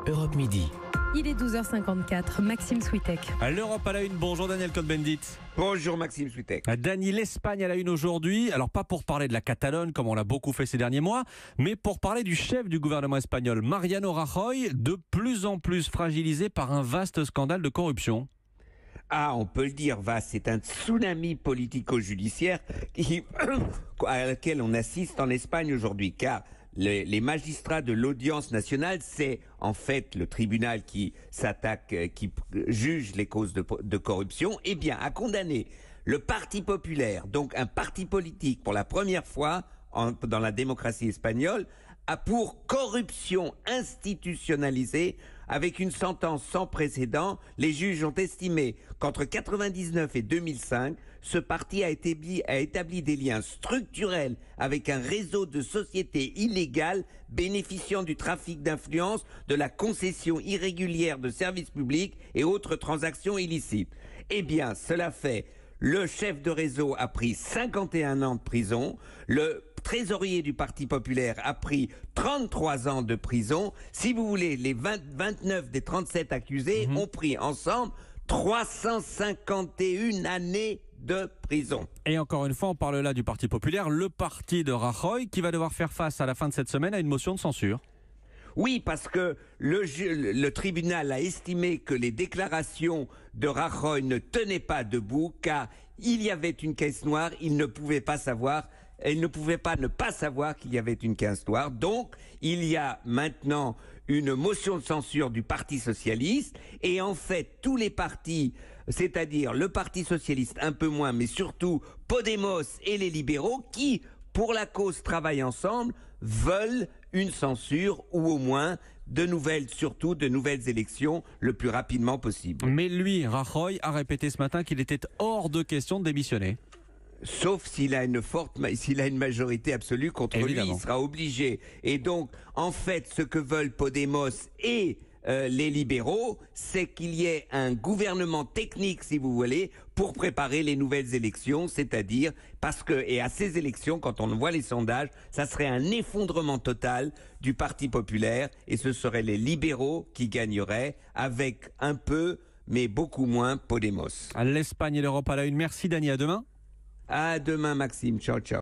Europe Midi. Il est 12h54, Maxime Switek. L'Europe à la une, bonjour Daniel Cohn-Bendit. Bonjour Maxime Switek. Dany, l'Espagne à la une aujourd'hui, alors pas pour parler de la Catalogne comme on l'a beaucoup fait ces derniers mois, mais pour parler du chef du gouvernement espagnol, Mariano Rajoy, de plus en plus fragilisé par un vaste scandale de corruption. Ah, on peut le dire, c'est un tsunami politico-judiciaire à laquelle on assiste en Espagne aujourd'hui, car les magistrats de l'audience nationale, c'est en fait le tribunal qui juge les causes de corruption, a condamné le Parti populaire, donc un parti politique pour la première fois dans la démocratie espagnole, pour corruption institutionnalisée. Avec une sentence sans précédent, les juges ont estimé qu'entre 1999 et 2005, ce parti a établi des liens structurels avec un réseau de sociétés illégales bénéficiant du trafic d'influence, de la concession irrégulière de services publics et autres transactions illicites. Cela fait, le chef de réseau a pris 51 ans de prison, le trésorier du Parti populaire a pris 33 ans de prison. Si vous voulez, les 29 des 37 accusés ont pris ensemble 351 années de prison. Et encore une fois, on parle là du Parti populaire, le parti de Rajoy, qui va devoir faire face à la fin de cette semaine à une motion de censure. Oui, parce que le tribunal a estimé que les déclarations de Rajoy ne tenaient pas debout, car il y avait une caisse noire, il ne pouvait pas ne pas savoir qu'il y avait une caisse noire. Donc, il y a maintenant une motion de censure du Parti socialiste, et en fait, tous les partis, c'est-à-dire le Parti socialiste un peu moins, mais surtout Podemos et les libéraux, qui, pour la cause Travail ensemble, veulent une censure ou au moins de nouvelles élections le plus rapidement possible. Mais lui, Rajoy, a répété ce matin qu'il était hors de question de démissionner. Sauf s'il a une majorité absolue contre Évidemment. lui, il sera obligé. Et donc, en fait, ce que veulent Podemos et les libéraux, c'est qu'il y ait un gouvernement technique, si vous voulez, pour préparer les nouvelles élections, c'est-à-dire et à ces élections, quand on voit les sondages, ça serait un effondrement total du Parti populaire, et ce seraient les libéraux qui gagneraient, avec un peu, mais beaucoup moins, Podemos. L'Espagne et l'Europe à la une. Merci Dany, à demain. À demain Maxime, ciao ciao.